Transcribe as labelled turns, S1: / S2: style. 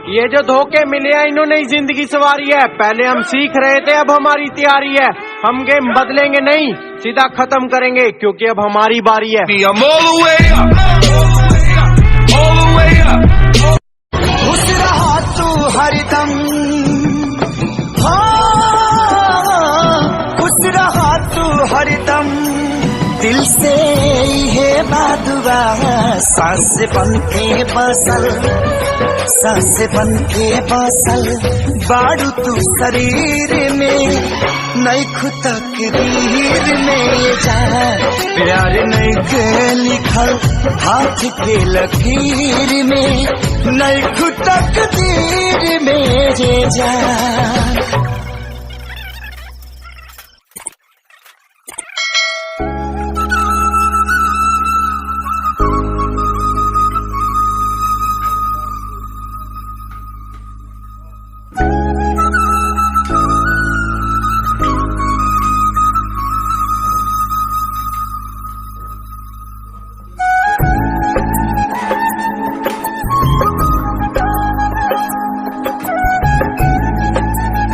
S1: ये जो धोखे मिले हैं इन्होंने ही जिंदगी सवारी है। पहले हम सीख रहे थे, अब हमारी तैयारी है। हम गेम बदलेंगे नहीं, सीधा खत्म करेंगे, क्योंकि अब हमारी बारी है।
S2: खुश रहा तू हरदम, खुश रहा तू हरदम, दिल से है बादुआ, सांस बन के बसल, सांस बन के बसल, बाड़ू तू शरीर में, नई तकदीर में जा, प्यार नहीं के लिखल हाथ के लकीर में, नई तकदीर में जे जा।